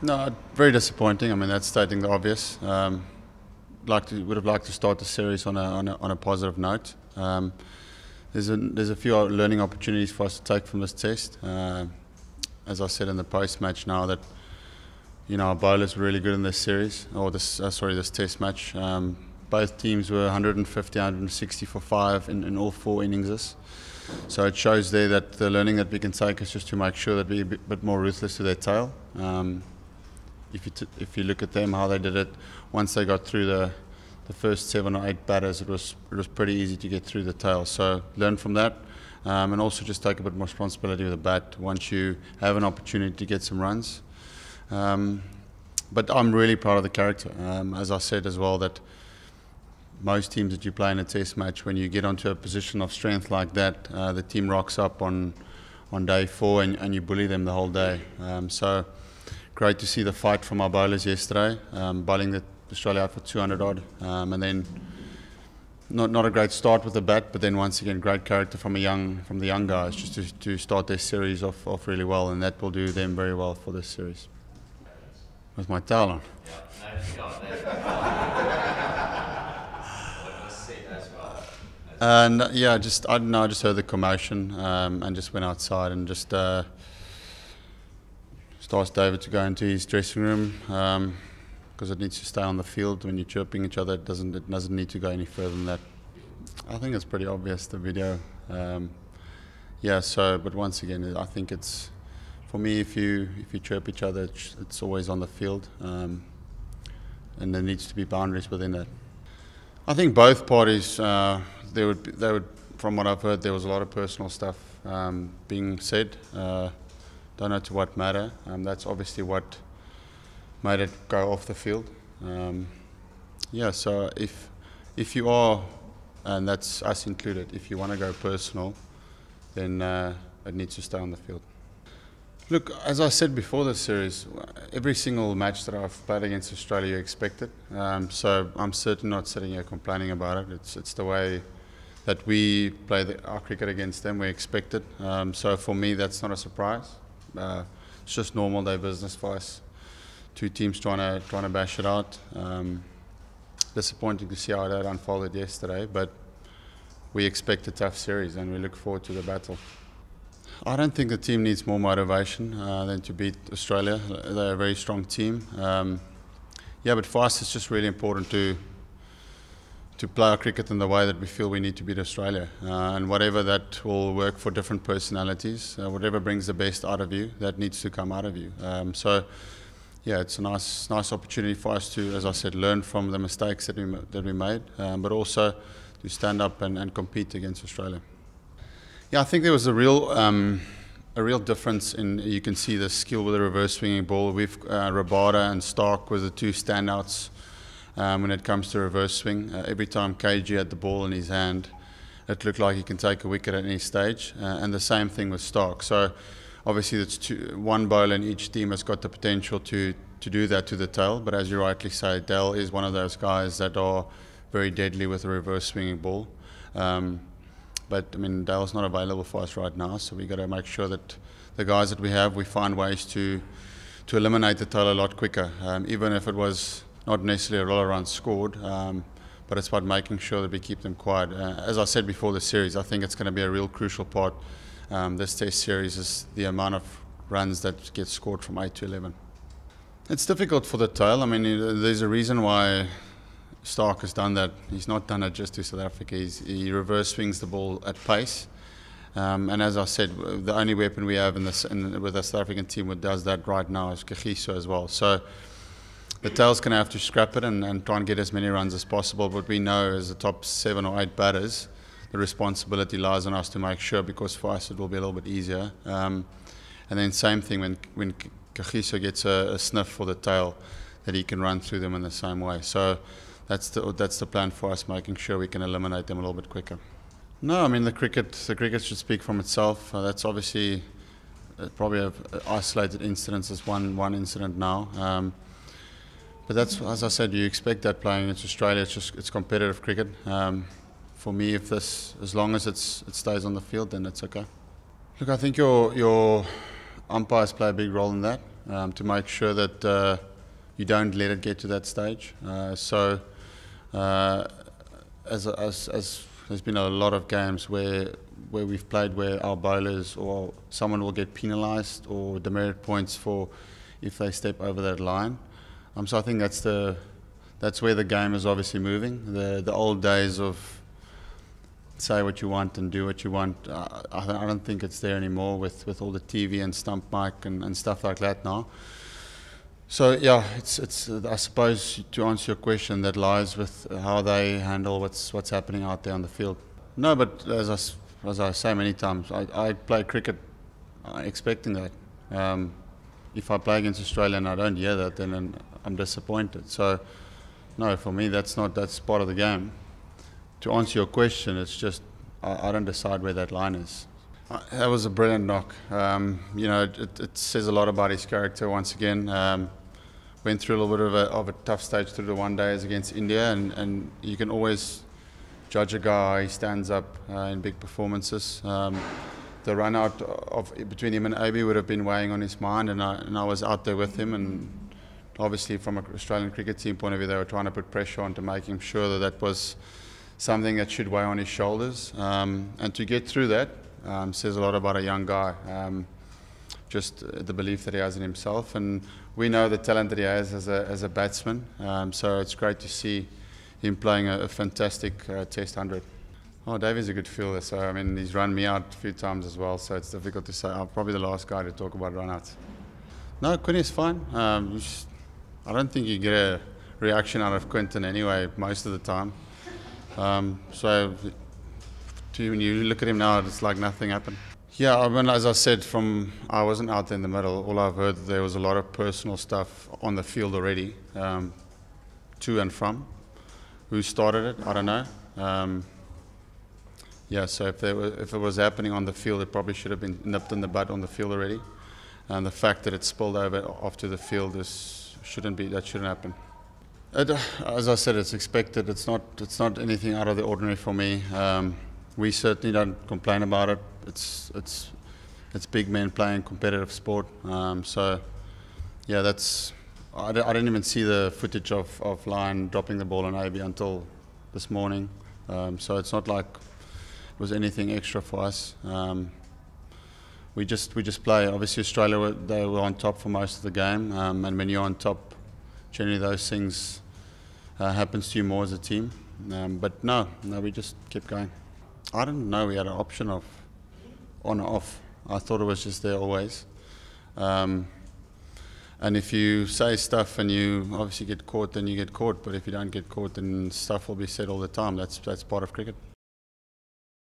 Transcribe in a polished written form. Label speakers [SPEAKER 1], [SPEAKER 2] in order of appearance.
[SPEAKER 1] No, very disappointing. I mean, that's stating the obvious. Would have liked to start the series on a positive note. There's a few learning opportunities for us to take from this test. As I said in the post match, now that our bowlers were really good in this series, or this test match. Both teams were 150, 160 for 5 in all 4 innings. So it shows there that the learning that we can take is just to make sure that we're a bit more ruthless to their tail. If you look at them, how they did it, once they got through the first 7 or 8 batters, it was pretty easy to get through the tail. So learn from that, and also just take a bit more responsibility with the bat once you have an opportunity to get some runs. But I'm really proud of the character. As I said as well, that most teams that you play in a test match, when you get onto a position of strength like that, the team rocks up on day 4 and you bully them the whole day. So great to see the fight from our bowlers yesterday, bowling Australia out for 200 odd, and then not a great start with the bat, but then once again great character from the young guys just to start their series off really well, and that will do them very well for this series. With my towel on. And yeah, I just heard the commotion and just went outside and just asked David to go into his dressing room because it needs to stay on the field. When you're chirping each other, it doesn't need to go any further than that. I think it's pretty obvious, the video. But once again, I think it's, for me, if you chirp each other, it's always on the field, and there needs to be boundaries within that. I think both parties, they would, from what I've heard, there was a lot of personal stuff being said. Don't know to what matter. That's obviously what made it go off the field. So if you are, and that's us included, if you want to go personal, then it needs to stay on the field. Look, as I said before this series, every single match that I've played against Australia, you expect it. So I'm certainly not sitting here complaining about it. It's the way that we play our cricket against them. We expect it. So for me, that's not a surprise. It's just normal day business for us. 2 teams trying to bash it out. Disappointing to see how that unfolded yesterday, but we expect a tough series and we look forward to the battle. I don't think the team needs more motivation than to beat Australia. They're a very strong team. But for us it's just really important to play our cricket in the way that we feel we need to beat Australia. And whatever that will work for different personalities, whatever brings the best out of you, that needs to come out of you. It's a nice opportunity for us to, as I said, learn from the mistakes that we made, but also to stand up and compete against Australia. Yeah, I think there was a real difference in, you can see the skill with the reverse swinging ball. We've Rabada and Stark were the 2 standouts when it comes to reverse swing. Every time KG had the ball in his hand, it looked like he can take a wicket at any stage, and the same thing with Stark. So obviously it's 1 bowler in each team has got the potential to do that to the tail, but as you rightly say, Dale is one of those guys that are very deadly with a reverse swinging ball. But I mean, Dale's not available for us right now, so we've got to make sure that the guys that we have, we find ways to eliminate the tail a lot quicker, even if it was not necessarily a lot of runs scored, but it's about making sure that we keep them quiet. As I said before the series, I think it's going to be a real crucial part. This test series is the amount of runs that get scored from 8 to 11. It's difficult for the tail. I mean, there's a reason why Stark has done that. He's not done it just to South Africa. He reverse swings the ball at pace, and as I said, the only weapon we have with the South African team that does that right now is Kagiso as well. So the tail's going to have to scrap it and try and get as many runs as possible. But we know as the top 7 or 8 batters, the responsibility lies on us to make sure, because for us it will be a little bit easier. And then same thing when Kagiso gets a sniff for the tail, that he can run through them in the same way. So that's the plan for us, making sure we can eliminate them a little bit quicker. No, I mean the cricket should speak from itself. That's obviously probably an isolated incident as one incident now. But that's, as I said, you expect that playing against Australia. It's competitive cricket. For me, as long as it stays on the field, then it's okay. Look, I think your umpires play a big role in that. to make sure that you don't let it get to that stage. As there's been a lot of games where we've played where our bowlers or someone will get penalised or demerit points for if they step over that line. So I think that's where the game is obviously moving. The old days of say what you want and do what you want, I don't think it's there anymore with all the TV and stump mic and stuff like that now. So yeah, it's I suppose to answer your question, that lies with how they handle what's happening out there on the field. No, but as I say many times, I play cricket expecting that. If I play against Australia and I don't hear that, then I'm disappointed. So no, for me that's part of the game. To answer your question, it's just I don't decide where that line is. That was a brilliant knock. It says a lot about his character once again. Went through a little bit of a tough stage through the one days against India, and you can always judge a guy how he stands up in big performances. The run out between him and AB would have been weighing on his mind, and I was out there with him, and obviously from an Australian cricket team point of view, they were trying to put pressure on to make him sure that was something that should weigh on his shoulders, and to get through that says a lot about a young guy. Just the belief that he has in himself, and we know the talent that he has as a batsman. So it's great to see him playing a fantastic Test 100. Oh, Davey's a good fielder, so I mean he's run me out a few times as well. So it's difficult to say. I'm probably the last guy to talk about run-outs. No, Quinny's fine. I don't think you get a reaction out of Quinton anyway most of the time. So when you look at him now, it's like nothing happened. Yeah, I mean, as I said, I wasn't out there in the middle. All I've heard, there was a lot of personal stuff on the field already, to and from. Who started it? I don't know. Yeah, so if it was happening on the field, it probably should have been nipped in the bud on the field already. And the fact that it spilled over off to the field shouldn't happen. As I said, it's expected. It's not anything out of the ordinary for me. We certainly don't complain about it. It's big men playing competitive sport. So yeah, I didn't even see the footage of Lyon dropping the ball on AB until this morning. So it's not like it was anything extra for us. We just play. Obviously Australia they were on top for most of the game, and when you're on top, generally those things happens to you more as a team. But no, we just kept going. I didn't know we had an option of on or off. I thought it was just there always. And if you say stuff and you obviously get caught, then you get caught. But if you don't get caught, then stuff will be said all the time. That's part of cricket.